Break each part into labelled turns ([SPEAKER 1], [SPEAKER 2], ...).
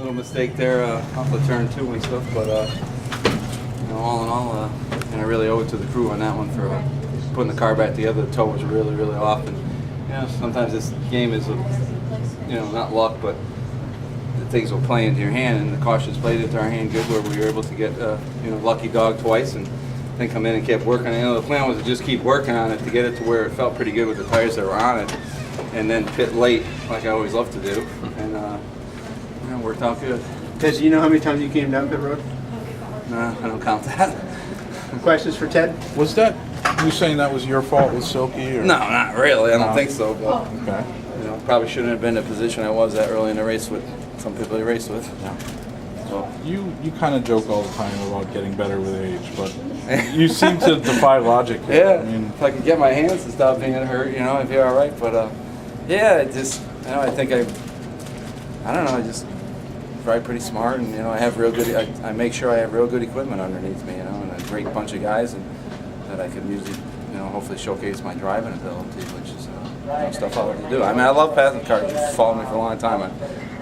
[SPEAKER 1] little mistake there off the turn 2 and stuff, but all in all, and I really owe it to the crew on that one for putting the car back together. The toe was really, really off, and sometimes this game is, not luck, but the things will play into your hand, and the cautions played into our hand good, where we were able to get, lucky dog twice, and then come in and kept working. The plan was to just keep working on it to get it to where it felt pretty good with the tires that were on it, and then pit late, like I always love to do, and it worked out good.
[SPEAKER 2] Ted, do you know how many times you came down pit road?
[SPEAKER 1] No, I don't count that.
[SPEAKER 2] Questions for Ted?
[SPEAKER 3] Was that, you saying that was your fault with Silky? Or?
[SPEAKER 1] No, not really. I don't think so. But,
[SPEAKER 3] okay.
[SPEAKER 1] Probably shouldn't have been in the position I was that early in the race with some people I raced with.
[SPEAKER 3] Yeah. So you kind of joke all the time about getting better with age, but you seem to defy logic.
[SPEAKER 1] Yeah. I mean, if I could get my hands to stop being hurt, I'd be all right. But yeah, it just, I think I don't know. I just ride pretty smart, and I have real good. I make sure I have real good equipment underneath me, and a great bunch of guys, and that I can usually, hopefully showcase my driving ability, which is stuff I love to do. I mean, I love passing cars. You've followed me for a long time.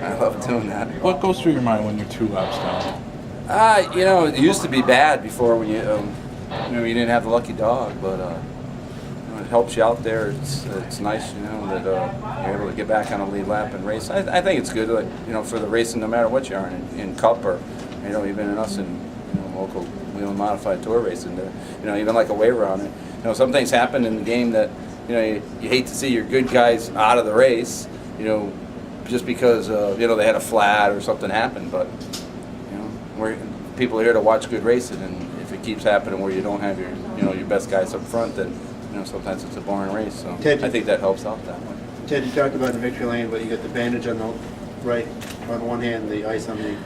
[SPEAKER 1] I love doing that.
[SPEAKER 3] What goes through your mind when you're 2 laps down?
[SPEAKER 1] It used to be bad before when you you didn't have the lucky dog, but it helps you out there. It's nice, that you're able to get back on a lead lap and race. I think it's good, for the racing, no matter what you are in Cup or, even in us in local wheel and modified tour racing. Even like a way around it. Some things happen in the game that you hate to see your good guys out of the race. Just because they had a flat or something happened, but people are here to watch good racing, and if it keeps happening where you don't have your best guys up front, then sometimes it's a boring race. So
[SPEAKER 2] Ted,
[SPEAKER 1] I think that helps out that way.
[SPEAKER 2] Ted, you talked about the victory lane, but you got the bandage on the right on one hand, the ice on the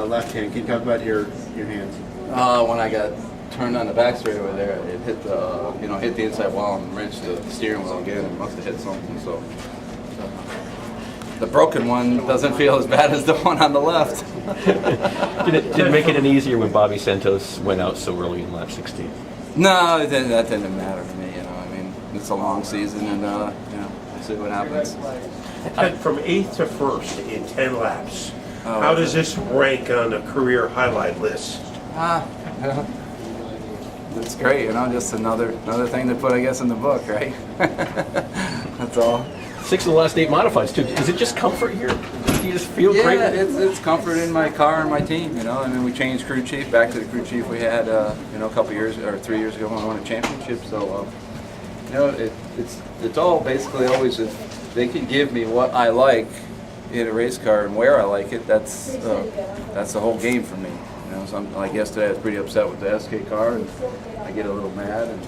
[SPEAKER 2] left hand. Can you talk about your hands?
[SPEAKER 1] When I got turned on the back straightaway there, it hit the hit the inside wall and wrenched the steering wheel again, and must have hit something. So the broken one doesn't feel as bad as the one on the left.
[SPEAKER 4] Did it make it any easier when Bobby Santos went out so early in lap 16?
[SPEAKER 1] No, that didn't matter to me. I mean, it's a long season, and we'll see what happens.
[SPEAKER 5] Ted, from 8th to 1st in 10 laps, how does this rank on a career highlight list?
[SPEAKER 1] It's great, just another thing to put, I guess, in the book, right? That's all.
[SPEAKER 4] 6 of the last 8 modifieds too. Is it just comfort here? Do you just feel great?
[SPEAKER 1] Yeah, it's comfort in my car and my team. I mean, we changed crew chief back to the crew chief we had, a couple years or 3 years ago when we won a championship. So, it's all basically always if they can give me what I like in a race car and where I like it. That's the whole game for me. Like yesterday, I was pretty upset with the SK car, and I get a little mad and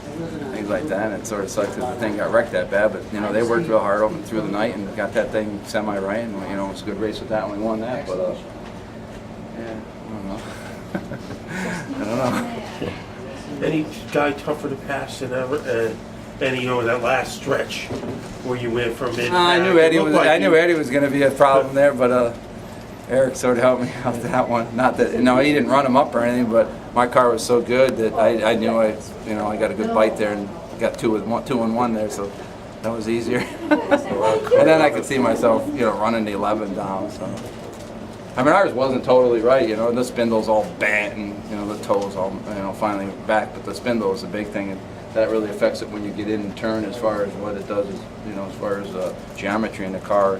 [SPEAKER 1] things like that. And it sort of sucked because the thing got wrecked that bad. But they worked real hard over through the night and got that thing semi-right. And it was a good race with that, and we won that. But yeah, I don't know. I don't know.
[SPEAKER 5] Any guy tougher to pass than ever? That last stretch where you went from mid.
[SPEAKER 1] I knew Eddie was going to be a problem there, but. Eric sort of helped me out that one. Not that he didn't run him up or anything, but my car was so good that I knew I got a good bite there and got 2 and 1 there, so that was easier. And then I could see myself, running the 11 down. So I mean, ours wasn't totally right, and the spindle's all bent and the toe's all finally back, but the spindle is a big thing, and that really affects it when you get in and turn. As far as what it does is, as far as geometry in the car.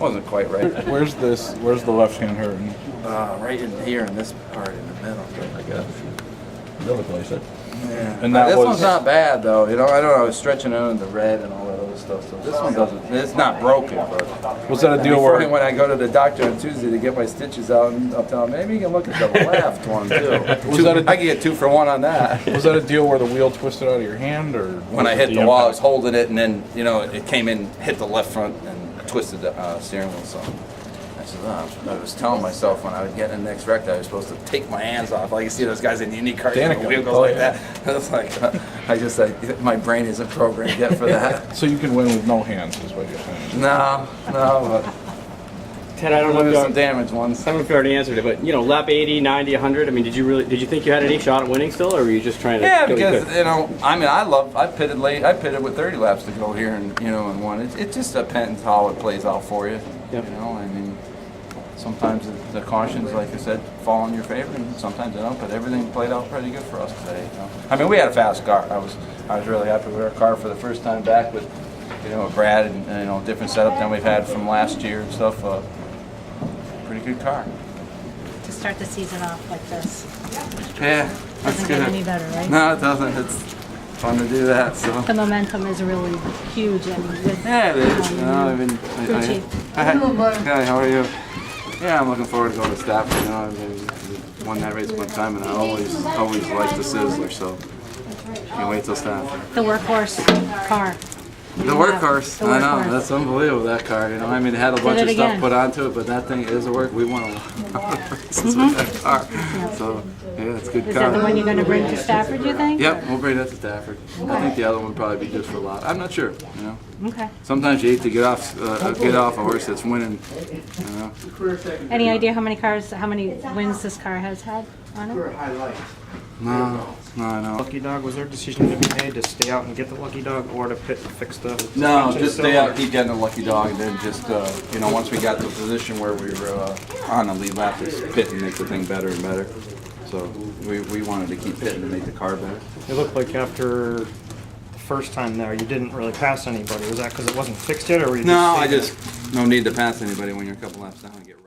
[SPEAKER 1] Wasn't quite right.
[SPEAKER 3] Where's the left hand hurting?
[SPEAKER 1] Right in here in this part in the middle.
[SPEAKER 4] I guess. Another place, huh?
[SPEAKER 1] Yeah.
[SPEAKER 3] And that
[SPEAKER 1] this
[SPEAKER 3] was,
[SPEAKER 1] one's not bad though. I don't know. I was stretching it into the red and all that other stuff. So this one doesn't. It's not broken, but
[SPEAKER 3] was that a deal where
[SPEAKER 1] when I go to the doctor on Tuesday to get my stitches out, and I'll tell him maybe you can look at the left one too. I can get 2 for 1 on that.
[SPEAKER 3] Was that a deal where the wheel twisted out of your hand, or
[SPEAKER 1] when I hit the wall, I was holding it, and then it came in, hit the left front, and twisted the steering wheel. So I was telling myself when I would get in the next wreck that I was supposed to take my hands off. Like you see those guys in unique cars, the wheel goes like that. It's like my brain isn't programmed yet for that.
[SPEAKER 3] So you can win with no hands, is what you're saying?
[SPEAKER 1] No, but
[SPEAKER 6] Ted, I don't know if
[SPEAKER 1] some damaged ones.
[SPEAKER 6] I don't know if you already answered it, but lap 80, 90, 100. I mean, did you think you had any shot at winning still, or were you just trying to?
[SPEAKER 1] Yeah, because I mean, I pitted late. I pitted with 30 laps to go here, and and won. It just depends how it plays out for you.
[SPEAKER 6] Yep.
[SPEAKER 1] I mean, sometimes the cautions, like I said, fall in your favor, and sometimes they don't. But everything played out pretty good for us today. You know? I mean, we had a fast car. I was really happy with our car for the first time back with, you know, Brad and you know, different setup than we've had from last year and stuff. Pretty good car.
[SPEAKER 7] To start the season off like this.
[SPEAKER 1] Yeah, that's
[SPEAKER 7] Doesn't
[SPEAKER 1] good.
[SPEAKER 7] get any better, right?
[SPEAKER 1] No, it doesn't. It's fun to do that. So.
[SPEAKER 7] The momentum is really huge, and with
[SPEAKER 1] Yeah, it is. You know, I've been.
[SPEAKER 7] Gucci.
[SPEAKER 1] Hi, how are you? Yeah, I'm looking forward to going to Stafford. You know, I've won that race one time, and I always liked the Sizzler. So can't wait till Stafford.
[SPEAKER 7] the workhorse car.
[SPEAKER 1] The workhorse.
[SPEAKER 7] The
[SPEAKER 1] I know.
[SPEAKER 7] workhorse.
[SPEAKER 1] That's unbelievable. That car. You know, I mean, it had a bunch
[SPEAKER 7] it
[SPEAKER 1] of stuff
[SPEAKER 7] again.
[SPEAKER 1] put onto it, but that thing is a work. We won a lot of races with that car. So yeah, it's a good
[SPEAKER 7] Is
[SPEAKER 1] car.
[SPEAKER 7] that the one you're going to bring to Stafford, you think?
[SPEAKER 1] Yep, we'll bring that to Stafford. I think the other one would probably be just for a lot. I'm not sure. You know.
[SPEAKER 7] Okay.
[SPEAKER 1] Sometimes you hate to get off a horse that's winning. You know.
[SPEAKER 7] Any idea how many wins this car has had on it?
[SPEAKER 1] No, I know.
[SPEAKER 8] Lucky dog, was there a decision to be made to stay out and get the lucky dog or to pit and fix the
[SPEAKER 1] No,
[SPEAKER 8] suspension
[SPEAKER 1] just
[SPEAKER 8] still?
[SPEAKER 1] stay out, keep getting the lucky dog, and then just, you know, once we got to the position where we were on the lead lap, just pit and make the thing better and better. So we wanted to keep pitting to make the car better.
[SPEAKER 8] It looked like after the first time there, you didn't really pass anybody. Was that because it wasn't fixed yet, or were you
[SPEAKER 1] No,
[SPEAKER 8] just
[SPEAKER 1] I
[SPEAKER 8] staying
[SPEAKER 1] just, no need to pass anybody when you're a couple laps down and get right.